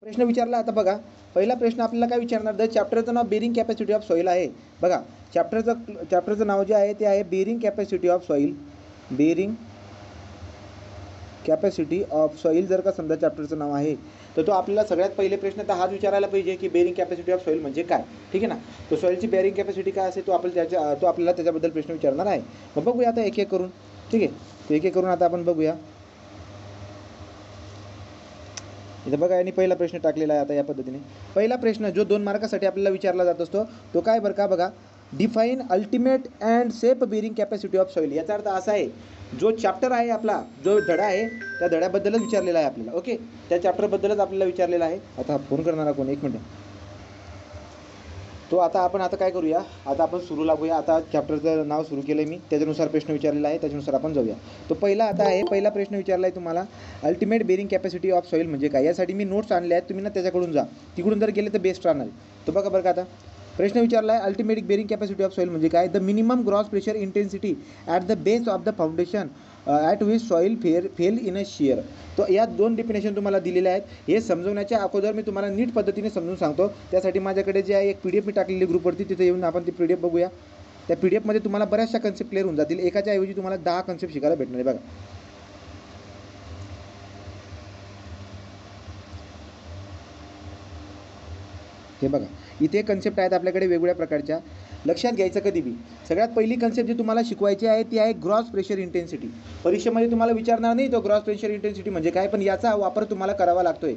प्रश्न विचारला. आता बघा, पहिला प्रश्न आपल्याला काय विचारणार, द चॅप्टरचं नाव बेरिंग कॅपॅसिटी ऑफ सॉईल आहे. बघा, चॅप्टरचं नाव जे आहे ते आहे bearing capacity of soil. Bearing capacity of soil जर का समजा चॅप्टरचं नाव आहे, तर तो आपल्याला सगळ्यात पहिले प्रश्न तर हाच विचारायला पाहिजे की बेरिंग कॅपॅसिटी ऑफ सॉईल म्हणजे काय. ठीक आहे ना. तो सॉईलची बेरिंग कॅपॅसिटी काय असेल तो आपल्याला त्याच्याबद्दल प्रश्न विचारणार आहे. मग बघूया आता एक एक करून. ठीक आहे, तर एक एक करून आता आपण बघूया. इथं बघा, यांनी पहिला प्रश्न टाकलेला आहे. आता या पद्धतीने पहिला प्रश्न जो 2 मार्कासाठी आपल्याला विचारला जात असतो तो काय बरं का. बघा, define ultimate and safe bearing capacity of soil. याचा अर्थ असा आहे, जो चॅप्टर आहे आपला, जो धडा आहे त्या धड्याबद्दलच विचारलेला आहे आपल्याला. ओके, त्या चॅप्टरबद्दलच आपल्याला विचारलेला आहे. आता फोन करणारा कोण, एक मिनटं. तो आता आपण काय करूया, आता आपण सुरू लागूया. आता चॅप्टरचं नाव सुरू केलं आहे मी, त्याच्यानुसार प्रश्न विचारलेला आहे, त्याच्यानुसार आपण जाऊया. तो पहिला आता आहे, पहिला प्रश्न विचारला आहे तुम्हाला, ultimate bearing capacity of soil म्हणजे काय. यासाठी मी नोट्स आणले आहेत, तुम्ही ना त्याच्याकडून जा. तिकडून जर गेले तर बेस्ट राहणार. तर बघा बरं का, आता प्रश्न विचारला आहे, ultimate bearing capacity of soil म्हणजे काय. The minimum gross pressure intensity at the base of the foundation at which soil fail in a shear. तो या 2 डेफिनेशन तुम्हाला दिलेल्या आहेत. हे समजवण्याच्या अगोदर मी तुम्हाला नीट पद्धतीने समजून सांगतो. त्यासाठी माझ्याकडे जे आहे एक PDF मी टाकलेली ग्रुपवरती, तिथे येऊन आपण ती PDF बघूया. त्या PDF तुम्हाला बऱ्याचशा कन्सेप्ट क्लिअर होऊन जातील. एकाच्या ऐवजी तुम्हाला 10 कन्सेप्ट शिकायला भेटणार आहे. बघा, हे बघा, इथे कन्सेप्ट आहेत आपल्याकडे वेगवेगळ्या प्रकारच्या. लक्षात घ्यायचं कधी बी, सगळ्यात पहिली कन्सेप्ट जी तुम्हाला शिकवायची आहे ती आहे ग्रॉस प्रेशर इंटेन्सिटी. परीक्षेमध्ये तुम्हाला विचारणार नाही तो ग्रॉस प्रेशर इंटेन्सिटी म्हणजे काय, पण याचा वापर तुम्हाला करावा लागतोय.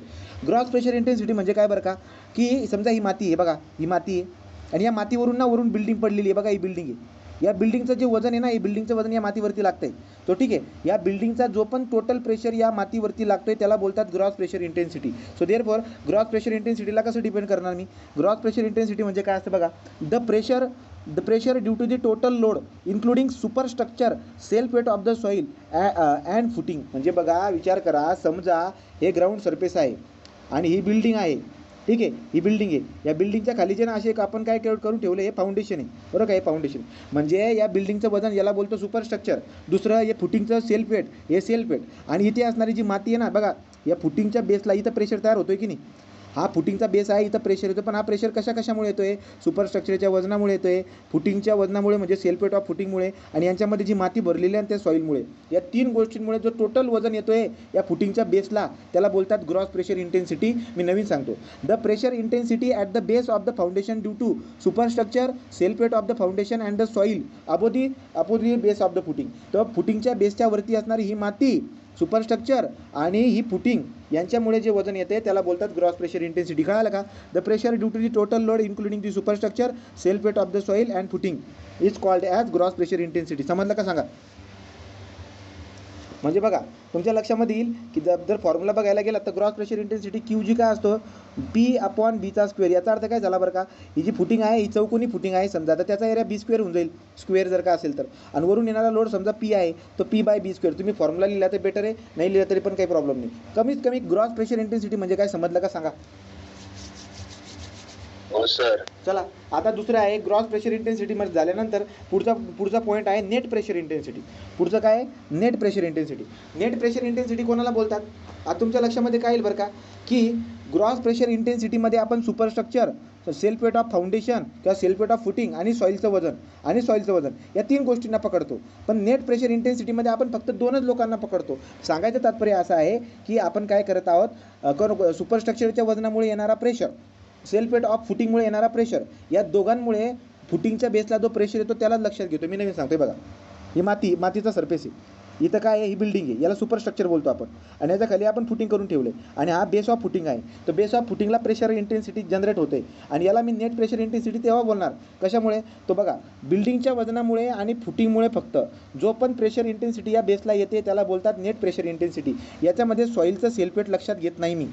ग्रॉस प्रेशर इंटेन्सिटी म्हणजे काय बरं का, की समजा ही माती आहे. बघा, ही माती आहे आणि या मातीवरून वरून बिल्डिंग पडलेली आहे. बघा, ही बिल्डिंग आहे. या बिल्डिंगचं जे वजन आहे ना, हे बिल्डिंगचं वजन या मातीवरती लागतं आहे. तो ठीक आहे, या बिल्डिंगचा जो पण टोटल प्रेशर या मातीवरती लागतोय त्याला बोलतात gross pressure intensity. So therefore gross pressure इंटेन्सिटीला कसं डिपेंड करणार मी. ग्रॉस प्रेशर इंटेन्सिटी म्हणजे काय असतं बघा, the pressure due to the total load including superstructure self weight of the soil and footing. म्हणजे बघा, विचार करा, समजा हे ग्राउंड सरफेस आहे आणि ही बिल्डिंग आहे. ठीक आहे, ही बिल्डिंग आहे. या बिल्डिंगच्या खाली जे ना असे एक आपण काय करून ठेवलं, हे फाउंडेशन आहे. बरोबर का, हे फाउंडेशन म्हणजे या बिल्डिंगचं वजन याला बोलतो सुपरस्ट्रक्चर. दुसरं हे फुटिंगचं सेल्फ वेट, हे सेल्फ वेट. आणि इथे असणारी जी माती आहे ना, बघा, या फुटिंगच्या बेसला इथं प्रेशर तयार होतोय की नाही. हा फुटिंगचा बेस आहे, इथं प्रेशर येतो. पण हा प्रेशर कशामुळे येतो आहे, सुपरस्ट्रक्चरच्या वजनामुळे येतो आहे, फुटिंगच्या वजनामुळे म्हणजे सेल्फ वेट ऑफ फुटिंगमुळे, आणि यांच्यामध्ये जी माती भरलेली आहे त्या सॉईलमुळे. या 3 गोष्टींमुळे जो टोटल वजन येतो आहे या फुटिंगच्या बेसला त्याला बोलतात ग्रॉस प्रेशर इंटेन्सिटी. मी नवीन सांगतो, the pressure intensity at the base of the foundation due to superstructure self weight of the foundation and the soil above the base of the footing. तर फुटिंगच्या बेसच्या वरती असणारी ही माती, सुपरस्ट्रक्चर आणि ही फुटिंग यांच्यामुळे जे वजन येते त्याला बोलतात ग्रॉस प्रेशर इंटेन्सिटी. कळालं का. The pressure due to the total load including the superstructure self weight of the soil and footing is called as gross pressure intensity. समजलं का सांगा. म्हणजे बघा, तुमच्या लक्षामध्ये येईल की जर फॉर्म्युला बघायला गेला तर ग्रॉस प्रेशर इंटेन्सिटी QG काय असतो, P/B². याचा अर्थ काय झाला बरं का, ही जी फुटिंग आहे ही चौकोनी फुटिंग आहे समजा, तर त्याचा एरिया B² होऊन जाईल, स्क्वेअर जर का असेल तर. आणि वरून येणारा लोड समजा P आहे, तो P/B². तुम्ही फॉर्म्युला लिहिला तर बेटर आहे, नाही लिहिला तरी पण काही प्रॉब्लेम नाही. कमीत कमी ग्रॉस प्रेशर इंटेन्सिटी म्हणजे काय समजलं का सांगा. हो सर. चला, आता दुसरं आहे ग्रॉस प्रेशर इंटेन्सिटीमध्ये झाल्यानंतर पुढचा पॉईंट आहे नेट प्रेशर इंटेन्सिटी. पुढचं काय, net pressure intensity. Net pressure intensity कोणाला बोलतात. आता तुमच्या लक्षामध्ये काय येईल बरं का, की ग्रॉस प्रेशर इंटेन्सिटीमध्ये आपण superstructure, self weight of foundation किंवा सेल्फ वेट ऑफ फुटिंग आणि सॉईलचं वजन या 3 गोष्टींना पकडतो. पण नेट प्रेशर इंटेन्सिटीमध्ये आपण फक्त 2च लोकांना पकडतो. सांगायचं तात्पर्य असं आहे की आपण काय करत आहोत, सुपरस्ट्रक्चरच्या वजनामुळे येणारा प्रेशर, सेल्फ वेट ऑफ फुटिंगमुळे येणारा प्रेशर, या दोघांमुळे फुटिंगच्या बेसला जो प्रेशर येतो त्याला लक्षात घेतो. मी नवीन सांगतोय बघा, ही मातीचा सरफेस आहे. इथं काय आहे, ही बिल्डिंग आहे, याला सुपरस्ट्रक्चर बोलतो आपण. आणि याच्या खाली आपण फुटिंग करून ठेवले आणि हा बेस ऑफ फुटिंग आहे. तर बेस ऑफ फुटिंगला प्रेशर इंटेन्सिटी जनरेट होते आणि याला मी नेट प्रेशर इंटेन्सिटी तेव्हा बोलणार. कशामुळे, तो बघा, बिल्डिंगच्या वजनामुळे आणि फुटिंगमुळे फक्त जो पण प्रेशर इंटेन्सिटी या बेसला येते त्याला बोलतात नेट प्रेशर इंटेन्सिटी. याच्यामध्ये सॉईलचं सेल्फ वेट लक्षात घेत नाही मी.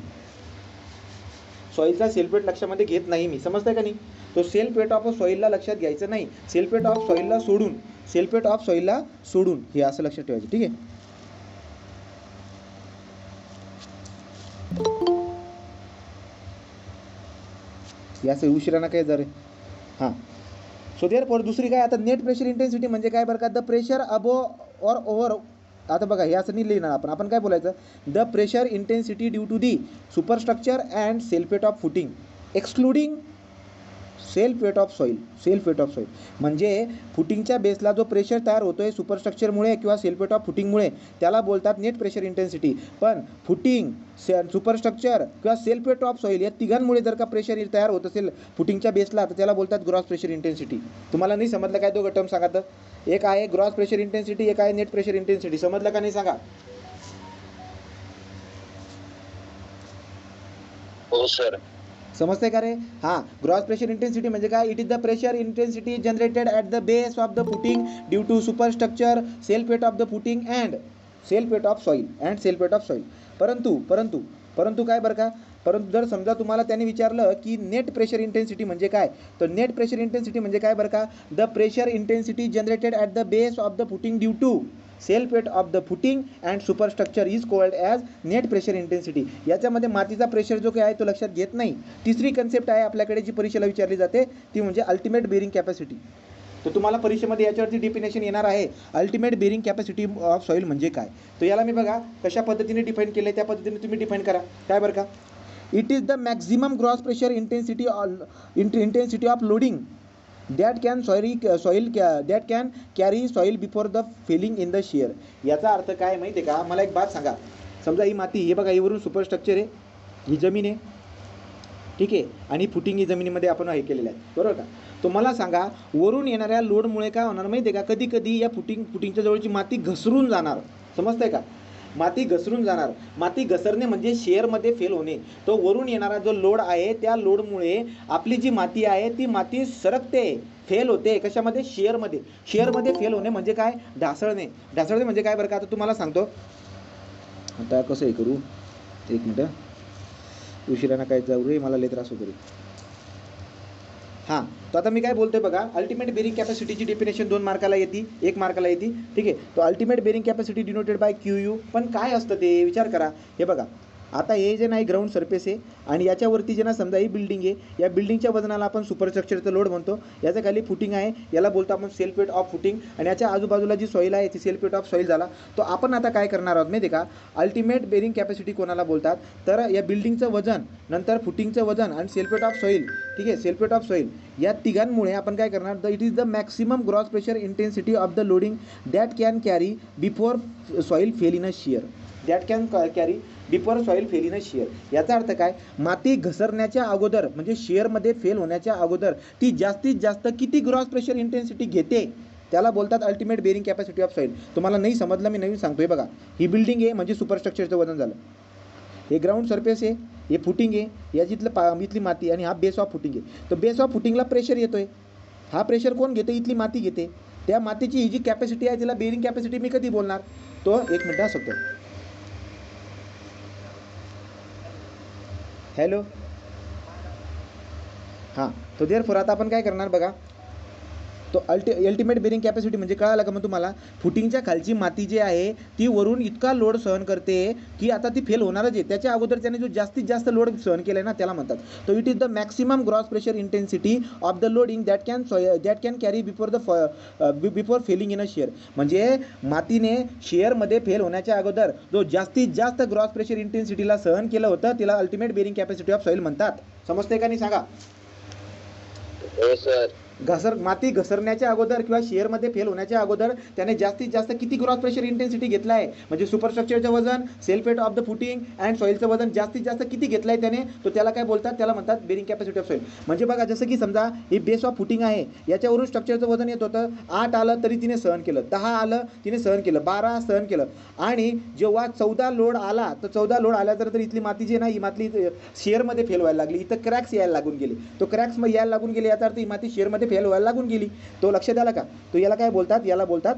सॉईलचा सेल्फ वेट लक्षामध्ये घेत नाही मी. समजतंय का नाही. तो सेल्फ वेट ऑफ सॉईलला लक्षात घ्यायचं नाही, सेल्फ वेट ऑफ सॉईलला सोडून हे असं लक्षात ठेवायचं. ठीक आहे. याचं उशिरानं काय जर हां. सो देअरफॉर दुसरी काय, आता नेट प्रेशर इंटेन्सिटी म्हणजे काय बरं का, द प्रेशर अबो और ओव्हर आता बघा हे असं नाही लिहिणार आपण काय बोलायचं, the pressure intensity due to the superstructure and self weight of footing excluding self weight of soil म्हणजे फुटिंगच्या बेसला जो प्रेशर तयार होतो आहे सुपरस्ट्रक्चरमुळे किंवा सेल्फ वेट ऑफ फुटिंगमुळे त्याला बोलतात नेट प्रेशर इंटेन्सिटी. पण फुटिंग, सुपरस्ट्रक्चर किंवा सेल्फ वेट ऑफ सॉईल या तिघांमुळे जर का प्रेशर तयार होत असेल फुटिंगच्या बेसला तर त्याला बोलतात ग्रॉस प्रेशर इंटेन्सिटी. तुम्हाला नाही समजलं काय दोघं टर्म सांगा तर, एक आहे ग्रॉस प्रेशर इंटेन्सिटी, एक आहे नेट प्रेशर इंटेन्सिटी. समजलं का नाही सांगा. हो सर. समजते का रे. हां, ग्रॉस प्रेशर इंटेन्सिटी म्हणजे काय, it is the pressure intensity generated at the base of the footing due to superstructure, self weight of the footing and self weight of soil. परंतु काय बरं का, परंतु जर समजा तुम्हाला त्याने विचारलं की नेट प्रेशर इंटेन्सिटी म्हणजे काय, तर नेट प्रेशर इंटेन्सिटी म्हणजे काय बरं का, the pressure intensity generated at the base of the footing due to self weight of the footing and superstructure is called as net pressure intensity. याच्यामध्ये मातीचा pressure जो काही आहे तो लक्षात घेत नाही. तिसरी कन्सेप्ट आहे आपल्याकडे जी परीक्षेला विचारली जाते ती म्हणजे अल्टिमेट बेरिंग कॅपॅसिटी. तर तुम्हाला परीक्षेमध्ये याच्यावरती डेफिनेशन येणार आहे, ultimate bearing capacity of soil म्हणजे काय. तर याला मी बघा कशा पद्धतीने डिफाईन केलं आहे त्या पद्धतीने तुम्ही डिफाईन करा. काय बरं का, it is the maximum gross pressure intensity of loading that can carry soil before the Fehling in the shear. याचा अर्थ काय माहिती आहे का, मला एक बात सांगा. समजा ही माती, हे बघा हिवरून सुपरस्ट्रक्चर आहे, ही जमीन आहे, ठीक आहे, आणि फुटिंग ही जमिनीमध्ये आपण हे केलेलं आहे, बरोबर का. तो मला सांगा वरून येणाऱ्या लोडमुळे काय होणार माहिती आहे का, कधी कधी या फुटिंगच्या जवळची माती घसरून जाणार. समजतंय का, माती घसरून जाणार. माती घसरणे म्हणजे शेअरमध्ये फेल होणे. तो वरून येणारा जो लोड आहे त्या लोडमुळे आपली जी माती आहे ती माती सरकते, फेल होते. कशामध्ये, शेअरमध्ये फेल होणे म्हणजे काय, ढासळणे म्हणजे काय बरं का. आता तुम्हाला सांगतो, आता कसं हे करू, एक मिनटं, उशिरानं काय जाऊ रे, मला लय त्रास होतो रे. हां, तो आता मी काय बोलतोय बघा, अल्टिमेट बेरिंग कॅपॅसिटीची डेफिनेशन 2 मार्काला येते, 1 मार्काला येते, ठीक आहे. तो ultimate bearing capacity denoted by QU. पण काय असतं ते विचार करा. हे बघा, आता हे जे नाही ग्राउंड सरफेस आहे आणि याच्यावरती जे ना समजा ही बिल्डिंग आहे, या बिल्डिंगच्या वजनाला आपण सुपरस्ट्रक्चरचं लोड म्हणतो. याच्या खाली फुटिंग आहे, याला बोलतो आपण सेल्फ वेट ऑफ फुटिंग, आणि याच्या आजूबाजूला जी सॉईल आहे ती सेल्फ वेट ऑफ सॉईल झाला. तो आपण आता काय करणार आहोत माहिती आहे का, अल्टिमेट बेरिंग कॅपॅसिटी कोणाला बोलतात, तर या बिल्डिंगचं वजन, नंतर फुटिंगचं वजन आणि सेल्फ वेट ऑफ सॉईल, ठीक आहे, सेल्फ वेट ऑफ सॉईल या तिघांमुळे आपण काय करणार, the it is the maximum gross pressure intensity of the loading that can carry before soil fail in a shear. याचा अर्थ काय, माती घसरण्याच्या अगोदर म्हणजे शेअरमध्ये फेल होण्याच्या अगोदर ती जास्तीत जास्त किती ग्रॉस प्रेशर इंटेन्सिटी घेते त्याला बोलतात ultimate bearing capacity of soil. तुम्हाला नाही समजलं मी नवीन सांगतोय बघा. ही बिल्डिंग आहे म्हणजे सुपरस्ट्रक्चरचं वजन झालं, हे ग्राउंड सरफेस आहे, हे फुटिंग आहे, या इथली माती, आणि हा बेस ऑफ फुटिंग आहे. तर बेस ऑफ फुटिंगला प्रेशर येतोय, हा प्रेशर कोण घेते, इथली माती घेते. त्या मातीची ही जी कॅपॅसिटी आहे तिला बेरिंग कॅपॅसिटी मी कधी बोलणार, तो 1 मिनिट असतो. हॅलो, हां, तो देअरफॉर आता आपण काय करणार बघा, तो अल्टिमेट बेरिंग कॅपॅसिटी म्हणजे कळालं का मग तुम्हाला, फुटिंगच्या खालची माती जी आहे ती वरून इतका लोड सहन करते की आता ती फेल होणारच आहे. त्याच्या अगोदर त्याने जो जास्तीत जास्त लोड सहन केला आहे ना त्याला म्हणतात. तो it is the maximum gross pressure intensity of the loading that can carry before Fehling in a share. म्हणजे मातीने शेअरमध्ये फेल होण्याच्या अगोदर जो जास्तीत जास्त ग्रॉस प्रेशर इंटेन्सिटीला सहन केलं होतं तिला ultimate bearing capacity of soil म्हणतात. समजते का नाही सांगा. हो सर. माती घसरण्याच्या अगोदर किंवा शेअरमध्ये फेल होण्याच्या अगोदर त्याने जास्तीत जास्त किती ग्रॉस प्रेशर इंटेन्सिटी घेतला आहे, म्हणजे सुपरस्ट्रक्चरचं वजन, self weight of the footing and सॉईलचं वजन जास्तीत जास्त किती घेतलं आहे त्याने, तो त्याला काय बोलतात, त्याला म्हणतात बेरिंग कॅपॅसिटी ऑफ सॉईल. म्हणजे बघा जसं की समजा ही बेस ऑफ फुटिंग आहे, याच्यावरून स्ट्रक्चरचं वजन येत होतं 8 आलं तरी तिने सहन केलं, 10 आलं तिने सहन केलं, 12 सहन केलं, आणि जेव्हा 14 लोड आला तर 14 लोड आल्यानंतर इथली माती जी आहे ना ही माती शेअरमध्ये फेल व्हायला लागली, इथं क्रॅक्स यायला लागून गेले. तो क्रॅक्स यायला लागून गेले याचा अर्थ ही माती शेअरमध्ये फेल व्हायला लागून गेली. तो लक्षात आला का. तो याला काय बोलतात, याला बोलतात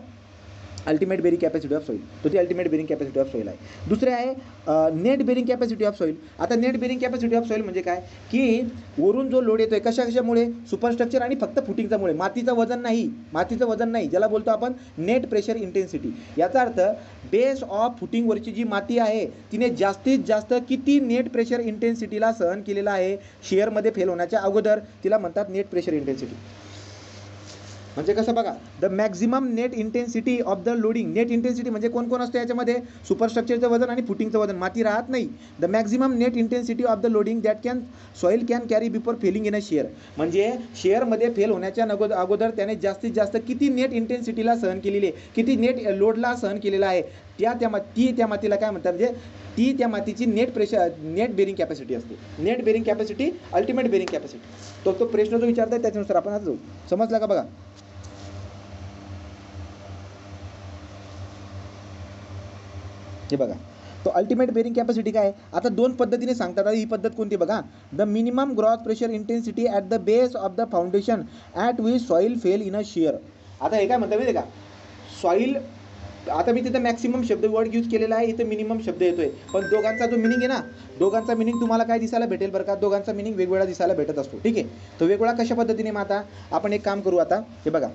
ultimate bearing capacity of soil. तो ती ultimate bearing capacity of soil आहे. दुसरे आहे net bearing capacity of soil. आता net bearing capacity of soil म्हणजे काय की वरून जो लोड येतोय कशामुळे, सुपरस्ट्रक्चर आणि फक्त फुटिंगच्यामुळे, मातीचं वजन नाही, ज्याला बोलतो आपण नेट प्रेशर इंटेन्सिटी. याचा अर्थ बेस ऑफ फुटिंगवरची जी माती आहे तिने जास्तीत जास्त किती नेट प्रेशर इंटेन्सिटीला सहन केलेला आहे शेअरमध्ये फेल होण्याच्या अगोदर, तिला म्हणतात नेट प्रेशर इंटेन्सिटी. म्हणजे कसं बघा, the maximum net intensity of the loading. Net intensity म्हणजे कोण कोण असतं याच्यामध्ये, सुपरस्ट्रक्चरचं वजन आणि फुटिंगचं वजन, माती राहत नाही. The maximum net intensity of the loading that soil can carry before Fehling in a share. म्हणजे शेअरमध्ये फेल होण्याच्या अगोदर त्याने जास्तीत जास्त किती नेट इंटेन्सिटीला सहन केलेली आहे, किती नेट लोडला सहन केलेला आहे, त्या मातीला काय म्हणतात, म्हणजे ती त्या मातीची नेट बेरिंग कॅपॅसिटी असते. Net bearing capacity, ultimate bearing capacity. तो प्रश्न जो विचारताय त्याच्यानुसार आपण आज जाऊ. समजला का बघा. हे बघा, तो अल्टिमेट बेरिंग कॅपॅसिटी काय आहे, आता दोन पद्धतीने सांगतात. ही पद्धत कोणती बघा, the minimum gross pressure intensity at the base of the foundation at which soil fail in a shear. आता हे काय म्हणतात माहिती आहे का, सॉईल, आता मी तिथं मॅक्सिमम शब्द वर्ड यूज केलेला आहे, इथं मिनिमम शब्द येतोय, पण दोघांचा जो मिनिंग आहे ना, दोघांचा मिनिंग तुम्हाला काय दिसायला भेटेल बरं का, दोघांचा मिनिंग वेगवेगळा दिसायला भेटत असतो. ठीक आहे, तो वेगवेगळा कशा पद्धतीने. मग आता आपण एक काम करू. आता हे बघा,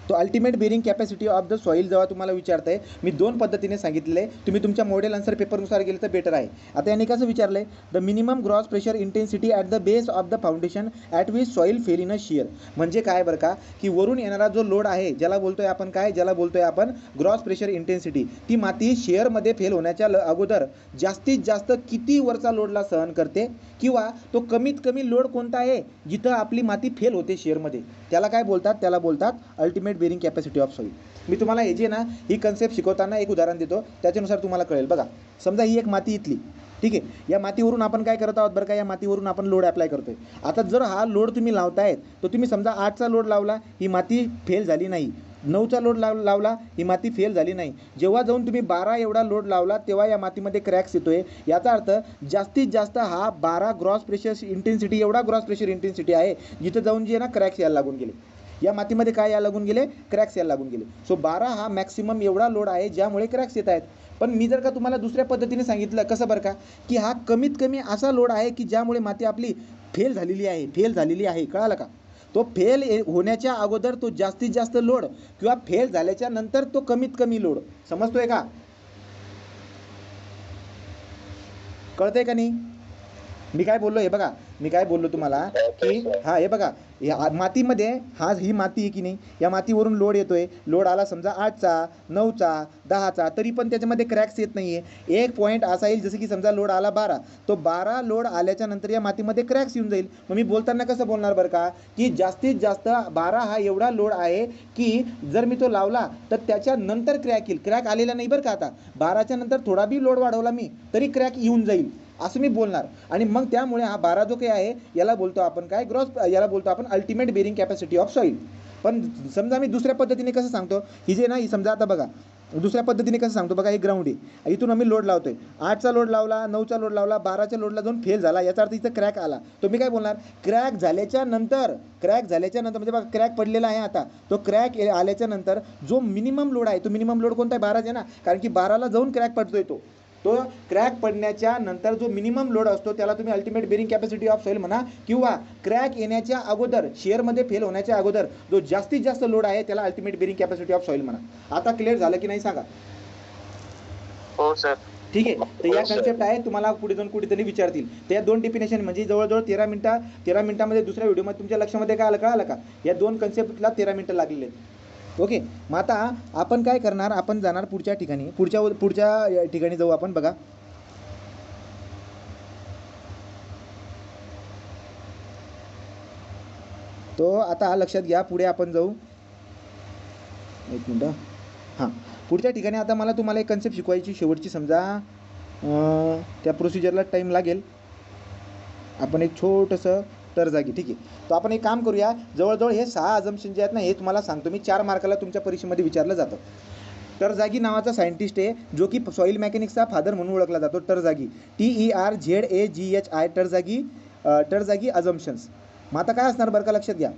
तो ultimate bearing capacity of the soil जेव्हा तुम्हाला विचारतंय, मी दोन पद्धतीने सांगितलेलं आहे. तुम्ही तुमच्या मॉडेल आन्सर पेपरनुसार गेलं तर बेटर आहे. आता यांनी कसं विचारलं आहे, the minimum gross pressure intensity at the base of the foundation at which soil fail in a shear. म्हणजे काय बरं का, की वरून येणारा जो लोड आहे, ज्याला बोलतोय आपण ग्रॉस प्रेशर इंटेन्सिटी, ती माती शेअरमध्ये फेल होण्याच्या अगोदर जास्तीत जास्त किती वरचा लोडला सहन करते, किंवा तो कमीत कमी लोड कोणता आहे जिथं आपली माती फेल होते शेअरमध्ये, त्याला काय बोलतात, त्याला बोलतात ultimate bearing capacity of soil. मी तुम्हाला हे जे ना, ही कन्सेप्ट शिकवताना एक उदाहरण देतो, त्याच्यानुसार तुम्हाला कळेल. बघा, समजा ही एक माती इथली, ठीक आहे, या मातीवरून आपण काय करत आहोत बरं का, या मातीवरून आपण लोड अप्लाय करतोय. आता जर हा लोड तुम्ही लावतायत, तर तुम्ही समजा 8चा लोड लावला, ही माती फेल झाली नाही. 9चा लोड लावला, ही माती फेल झाली नाही. जेव्हा जाऊन तुम्ही 12 एवढा लोड लावला, तेव्हा या मातीमध्ये क्रॅक्स येतोय. याचा अर्थ जास्तीत जास्त हा 12 ग्रॉस प्रेशर इंटेन्सिटी, एवढा ग्रॉस प्रेशर इंटेन्सिटी आहे जिथं जाऊन जे ना क्रॅक्स यायला लागून गेले. या मातीमध्ये काय यायला लागून गेले, क्रॅक्स यायला लागून गेले. सो 12 हा मॅक्सिमम एवढा लोड आहे ज्यामुळे क्रॅक्स येत आहेत. पण मी जर का तुम्हाला दुसऱ्या पद्धतीने सांगितलं, कसं बरं का, की हा कमीत कमी असा लोड आहे की ज्यामुळे माती आपली फेल झालेली आहे. कळालं का, तो फेल होण्याच्या अगोदर तो जास्तीत जास्त लोड, किंवा फेल झाल्याच्या नंतर तो कमीत कमी लोड. समजतोय का, कळतंय का नाही मी काय बोललो. हे बघा, मी काय बोललो तुम्हाला, की हा हे बघा, या मातीमध्ये ही माती आहे की नाही, या मातीवरून लोड येतोय. लोड आला समजा 8चा, 9चा, 10चा, तरी पण त्याच्यामध्ये क्रॅक्स येत नाही आहे. एक पॉईंट असा येईल, जसं की समजा लोड आला 12, तो 12 लोड आल्याच्या नंतर या मातीमध्ये क्रॅक्स येऊन जाईल. मग मी बोलताना कसं बोलणार बरं का, की जास्तीत जास्त 12 हा एवढा लोड आहे की जर मी तो लावला तर त्याच्यानंतर क्रॅक येईल. क्रॅक आलेला नाही बरं का, आता 12च्या नंतर थोडा बी लोड वाढवला मी तरी क्रॅक येऊन जाईल, असं मी बोलणार. आणि मग त्यामुळे हा 12 जो काही आहे याला बोलतो आपण काय, याला बोलतो आपण ultimate bearing capacity of soil. पण समजा मी दुसऱ्या पद्धतीने कसं सांगतो, ही जे ना, ही समजा आता बघा, दुसऱ्या पद्धतीने कसं सांगतो बघा, हे ग्राउंड आहे, इथून आम्ही लोड लावतोय, 8चा लोड लावला, 9चा लोड लावला, 12च्या लोडला जाऊन फेल झाला, याचा अर्थ इथं क्रॅक आला. तो मी काय बोलणार, क्रॅक झाल्याच्या नंतर म्हणजे बघा क्रॅक पडलेला आहे. आता तो क्रॅक आल्याच्या नंतर जो मिनिमम लोड आहे, तो मिनिमम लोड कोणता आहे, 12 आहे ना, कारण की 12ला जाऊन क्रॅक पडतोय. तो क्रॅक पडण्याच्या नंतर जो मिनिमम लोड असतो त्याला तुम्ही ultimate bearing capacity of soil म्हणा, किंवा क्रॅक येण्याच्या अगोदर, शेअरमध्ये फेल होण्याच्या अगोदर जो जास्तीत जास्त लोड आहे त्याला ultimate bearing capacity of soil म्हणा. आता क्लिअर झालं की नाही सांगा. हो सर. ठीक आहे, तर या कन्सेप्ट आहे, तुम्हाला पुढे जाऊन कुठेतरी विचारतील. त्या दोन डेफिनेशन म्हणजे जवळजवळ 13 मिनिटामध्ये दुसऱ्या व्हिडिओमध्ये तुमच्या लक्षामध्ये काय आलं, कळालं का, या दोन कन्सेप्टला 13 मिनिटं लागलेले आहेत. ओके, मग आता आपण काय करणार, आपण जाणार पुढच्या ठिकाणी, पुढच्या ठिकाणी जाऊ आपण. बघा, तो आता लक्षात घ्या, पुढे आपण जाऊ. एक मिनटं. हां, पुढच्या ठिकाणी आता मला तुम्हाला एक कन्सेप्ट शिकवायची, शेवटची. समजा त्या प्रोसिजरला टाईम लागेल. आपण एक छोटंसं टरजागी, ठीक आहे, तर आपण एक काम करूया. जवळजवळ हे 6 अजम्पशन जे आहेत ना, हे तुम्हाला सांगतो मी, 4 मार्काला तुमच्या परीक्षेमध्ये विचारलं जातं. टरजागी नावाचा सायंटिस्ट आहे, जो की सॉईल मेकॅनिक्सचा फादर म्हणून ओळखला जातो. टरजागी, TERZAGHI, टरजागी अजम्पशन्स. मग आता काय असणार बरं का, लक्षात घ्या,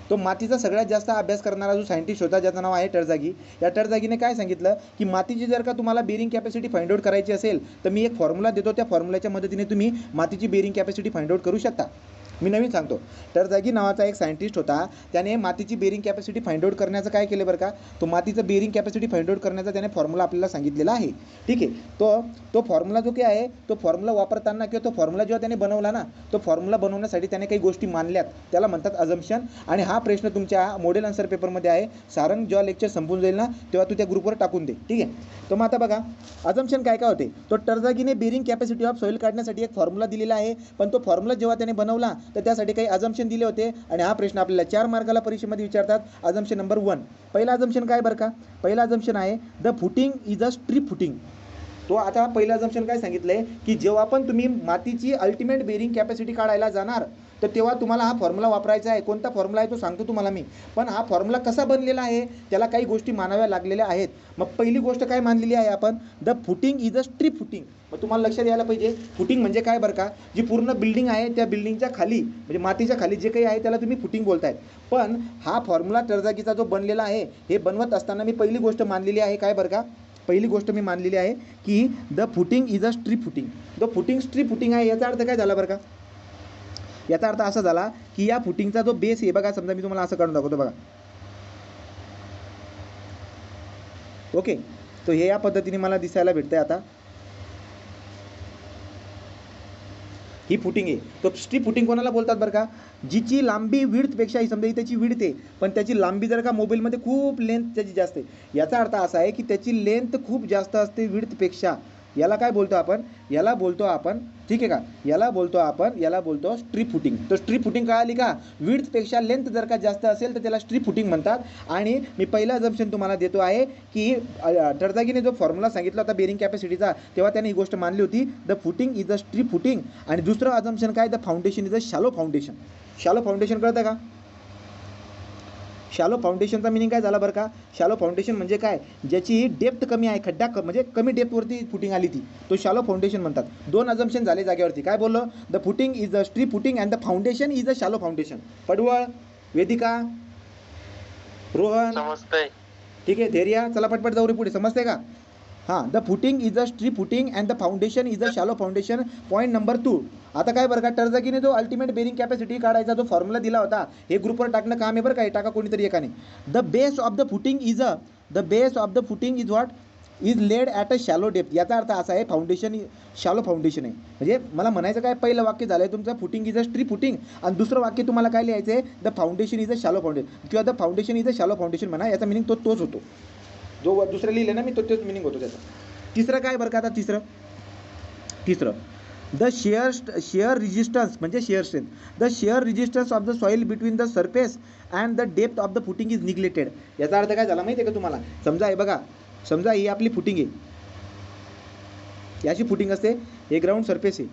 तो मातीचा सगळ्यात जास्त अभ्यास करणारा जो सायंटिस्ट होता, ज्याचं नाव आहे टरजागी. या टरजागीने काय सांगितलं, की मातीची जर का तुम्हाला बेरिंग कॅपॅसिटी फाइंड आउट करायची असेल तर मी एक फॉर्म्युला देतो, त्या फॉर्म्युल्याच्या मदतीने तुम्ही मातीची बेरिंग कॅपॅसिटी फाइंड आउट करू शकता. मी नवीन सांगतो. टरझागी नावाचा एक सायंटिस्ट होता. त्याने मातीची बेरिंग कॅपॅसिटी फाइंड आउट करण्याचं काय केलं बरं का, तो मातीचं बेरिंग कॅपॅसिटी फाइंड आउट करण्याचा त्याने फॉर्म्युला आपल्याला सांगितलेला आहे. ठीक आहे. तो फॉर्म्युला जो काय आहे, तो फॉर्म्युला वापरताना किंवा तो फॉर्म्युला जेव्हा त्याने बनवला ना, तो फॉर्म्युला बनवण्यासाठी त्याने काही गोष्टी मानल्यात, त्याला म्हणतात अझम्पशन. आणि हा प्रश्न तुमच्या मॉडेल आन्सर पेपरमध्ये आहे. सारंग जेव्हा लेक्चर संपून जाईल ना, तेव्हा तू त्या ग्रुपवर टाकून दे. ठीक आहे. तर मग आता बघा अझम्पशन काय काय होते. तो टरझागीने बेरिंग कॅपॅसिटी ऑफ सॉईल काढण्यासाठी एक फॉर्म्युला दिलेला आहे. पण तो फॉर्म्युला जेव्हा त्याने बनवला तर त्यासाठी काही अझम्पशन दिले होते. आणि हा प्रश्न आपल्याला 4 मार्काला परीक्षेमध्ये विचारतात. Assumption number 1. पहिला अझम्पशन काय बरं का, पहिला अझम्पशन आहे the footing is a strip footing. तो आता पहिला अझम्पशन काय सांगितलंय की जेव्हा पण तुम्ही मातीची अल्टिमेट बेरिंग कॅपॅसिटी काढायला जाणार तर तेव्हा तुम्हाला हा फॉर्म्युला वापरायचा आहे. कोणता फॉर्म्युला आहे तो सांगतो तुम्हाला मी. पण हा फॉर्म्युला कसा बनलेला आहे, त्याला काही गोष्टी मानाव्या लागलेल्या आहेत. मग पहिली गोष्ट काय मानलेली आहे आपण, the footing is a strip footing. मग तुम्हाला लक्षात यायला पाहिजे फुटिंग म्हणजे काय बरं का, जी पूर्ण बिल्डिंग आहे त्या बिल्डिंगच्या खाली म्हणजे मातीच्या खाली जे काही आहे त्याला तुम्ही फुटिंग बोलतायत. पण हा फॉर्म्युला टरझागीचा जो बनलेला आहे, हे बनवत असताना मी पहिली गोष्ट मानलेली आहे काय बरं का, पहिली गोष्ट मी मानलेली आहे की the footing is a strip footing. The footing strip footing आहे याचा अर्थ काय झाला बरं का, याचा अर्थ असा झाला की या फुटिंगचा जो बेस आहे बघा, समजा मी तुम्हाला असं काढून दाखवतो बघा. ओके. तो हे या पद्धतीने मला दिसायला भेटतंय. आता ही फुटिंग आहे. तो स्ट्रीप फुटिंग कोणाला बोलतात बरं का, जिची लांबी विड्थपेक्षा ही समजा ही त्याची विड्थ आहे पण त्याची लांबी जर का मोबाईलमध्ये खूप लेंथ त्याची जास्त आहे. याचा अर्थ असा आहे की त्याची लेंथ खूप जास्त असते विड्थपेक्षा. याला काय बोलतो आपण, याला बोलतो आपण, ठीक आहे का, याला बोलतो स्ट्रीप फुटिंग. तर स्ट्रीप फुटिंग कळाली का, विड्थपेक्षा लेंथ जर का जास्त असेल तर त्याला स्ट्रीप फुटिंग म्हणतात. आणि मी पहिला अझम्पशन तुम्हाला देतो आहे की टरझागीने जो फॉर्म्युला सांगितला होता बेरिंग कॅपॅसिटीचा तेव्हा त्याने ही गोष्ट मानली होती, the footing is a strip footing. आणि दुसरं अझम्पशन काय, the foundation is a shallow foundation. Shallow foundation कळतं का, शॅलो फाउंडेशनचा मिनिंग काय झाला बरं का, शॅलो फाउंडेशन म्हणजे काय, ज्याची डेप्थ कमी आहे, खड्डा म्हणजे कमी डेप्थवरती फुटिंग आली ती, तो शॅलो फाउंडेशन म्हणतात. 2 अझम्पशन झाले जागेवरती. काय बोललो, the footing is a strip footing and the foundation is a shallow foundation. Padwal, Vedika, Rohan, समजतंय. ठीक आहे, धैर्या, चला पटपट जाऊ रे पुढे. समजते का. हां, the footing is a strip footing and the foundation is a shallow foundation. Point number 2. आता काय बरं का, टरझागीने जो अल्टिमेट बेरिंग कॅपॅसिटी काढायचा जो फॉर्म्युला दिला होता, हे ग्रुपवर टाकणं काम आहे बरं का, हे टाका कोणीतरी एकाने. The base of the footing is what, is laid at a shallow depth. याचा अर्थ असा आहे फाउंडेशन शॅलो फाउंडेशन आहे. म्हणजे मला म्हणायचं काय, पहिलं वाक्य झालं आहे तुमचं footing is a strip footing आणि दुसरं वाक्य तुम्हाला काय लिहायचं आहे, the foundation is a shallow foundation किंवा the foundation is a shallow foundation म्हणा. याचा मिनिंग तोच होतो जो दुसरं लिहिलं ना मी, तोच मिनिंग होतो त्याचा. तिसरं काय बरं का, आता तिसरं द शेअर रेजिस्टन्स म्हणजे share strength. The shear resistance of the soil between the surface and the depth of the footing is neglected. याचा अर्थ काय झाला माहिती आहे का तुम्हाला, समजा हे बघा, समजा ही आपली फुटिंग आहे, याची फुटिंग असते, हे ग्राउंड सरफेस आहे,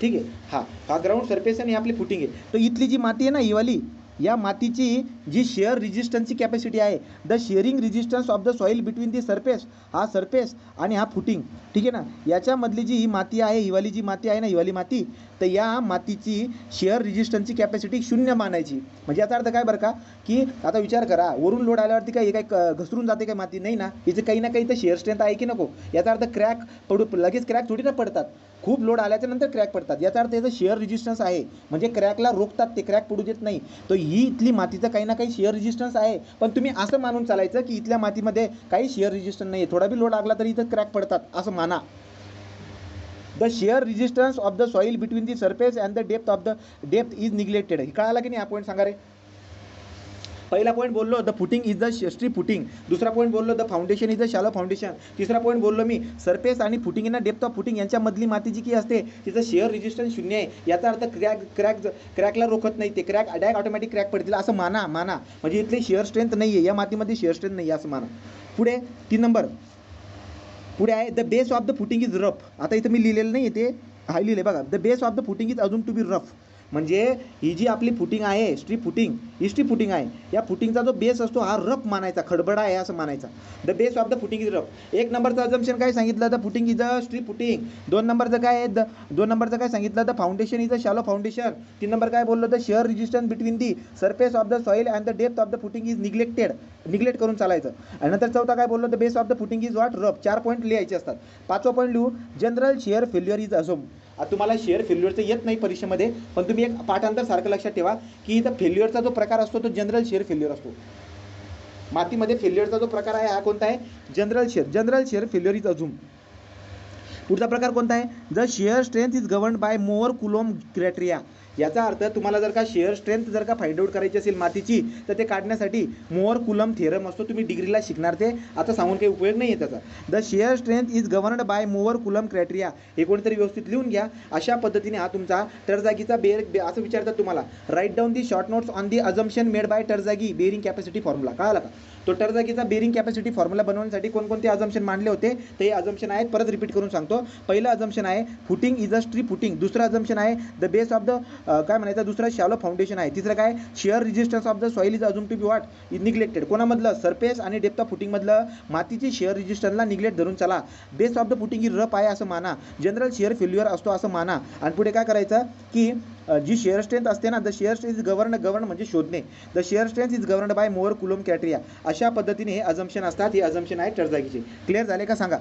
ठीक आहे. हा ग्राउंड सरफेस आणि ही आपली फुटिंग आहे. तर इथली जी माती आहे ना, ही वाली, या मातीची जी शेअर रेजिस्टन्सची कॅपॅसिटी आहे, the shearing resistance of the soil between the surface, हा सरफेस आणि हा फुटिंग, ठीक आहे ना, याच्यामधली जी ही माती आहे, हिवाली जी माती आहे ना, हिवाली माती, तर या मातीची शेअर रेजिस्टन्सची कॅपॅसिटी 0 मानायची. म्हणजे याचा अर्थ काय बरं का, की आता विचार करा, वरून लोड आल्यावरती काय हे काय घसरून जाते काय माती, नाही ना, हिचं काही ना काही तर शेअर स्ट्रेंथ आहे की नको. याचा अर्थ क्रॅक पडू, लगेच क्रॅक थोडी ना पडतात, खूप लोड आल्याच्या नंतर क्रॅक पडतात. याचा अर्थ याचं शेअर रेजिस्टन्स आहे, म्हणजे क्रॅकला रोखतात, ते क्रॅक पडू देत नाही. तर ही इथली मातीचं काही ना काही शेअर रेजिस्टन्स आहे. पण तुम्ही असं मानून चालायचं की इथल्या मातीमध्ये काही शेअर रेजिस्टन्स नाही आहे, थोडा बी लोड लागला तरी इथं क्रॅक पडतात असं माना. The shear resistance of the soil between the surface and the depth is neglected. हे कळाला की नाही हा पॉईंट, सांगा रे. पहिला पॉईंट बोललो the footing is the strip footing, दुसरा पॉईंट बोललो the foundation is the shallow foundation, तिसरा पॉईंट बोललो मी सरफेस आणि footing in depth of footing यांच्यामधली माती जी की असते तिचं शेअर रेजिस्टन्स 0 आहे. याचा अर्थ क्रॅकला रोखत नाही, ते क्रॅक डायरेक्ट ऑटोमॅटिक क्रॅक पडतील असं माना. म्हणजे इथली शेअर स्ट्रेंथ नाही आहे, या मातीमध्ये शेअर स्ट्रेंथ नाही आहे असं माना. पुढे 3 नंबर पुढे आहे the base of the footing is rough. आता इथं मी लिहिलेलं नाही आहे, ते हाय लिहिले बघा, the base of the footing is अजून टू बी रफ. म्हणजे ही जी आपली फुटिंग आहे स्ट्रीप फुटिंग, ही स्ट्रीप फुटिंग आहे, या फुटिंगचा जो बेस असतो हा रफ मानायचा, खडबडा आहे असं मानायचा. The base of the footing is rough. 1 नंबरचं अजम्पशन काय सांगितलं, the footing is a strip footing. 2 नंबरचं काय आहे, 2 नंबरचं काय सांगितलं, the foundation is a shallow foundation. 3 number काय बोललो, the shear resistance between the surface of the soil and the depth of the footing is neglect करून चालायचं. आणि नंतर चौथा काय बोललो, the base of the footing is what, rough. 4 point लिहायचे असतात. 5वा पॉईंट लिहू, general shear failure is assume. आता तुम्हाला शेअर फेल्युअरचं येत नाही परीक्षेमध्ये, पण तुम्ही एक पाठांतर सारखं लक्षात ठेवा की इथं फेल्युअरचा जो प्रकार असतो तो जनरल शेअर फेल्युअर असतो. मातीमध्ये फेल्युअरचा जो प्रकार आहे हा कोणता आहे? General shear failure is assume. पुढचा प्रकार कोणता आहे? The shear strength is govern by Mohr Coulomb criteria. याचा अर्थ तुम्हाला जर का शेअर स्ट्रेंथ जर का फाइंड आउट करायची असेल मातीची, तर ते काढण्यासाठी मोअर कुलम थेरम असतो. तुम्ही डिग्रीला शिकणार, ते आता सांगून काही उपयोग नाही आहे त्याचा. The shear strength is governed bye mower coulomb criteria. हे कोणीतरी व्यवस्थित लिहून घ्या. अशा पद्धतीने हा तुमचा टरजागीचा असं विचारतात तुम्हाला, write down the short notes on the assumption made by Terzaghi bearing capacity formula. कळाला का? तो टरजागीचा बेरिंग कॅपॅसिटी फॉर्म्युला बनवण्यासाठी कोणकोणते अजम्पशन मांडले होते ते अजम्पशन आहेत. परत रिपीट करून सांगतो. पहिलं अजम्पशन आहे footing is a strip footing. दुसरं अजम्पशन आहे द बेस ऑफ द काय म्हणायचं, दुसरं शॅलो फाउंडेशन आहे. तिसरं काय, shear resistance of the soil is assume to be what is neglected. कोणामधलं? सरफेस आणि डेप्थ ऑफ फुटिंगमधलं मातीची शेअर रेजिस्टन्सला निग्लेक्ट धरून चला. बेस ऑफ द फुटिंग ही रफ आहे असं माना. जनरल शेअर फेल्युअर असतो असं माना. आणि पुढे काय करायचं की जी शेअर स्ट्रेंथ असते ना, the shear strength is govern म्हणजे शोधणे. The shear strength is governed by Mohr Coulomb criteria. अशा पद्धतीने हे अजम्पशन असतात. हे अजम्पशन आहे टरजागीचे. क्लिअर झाले का सांगा?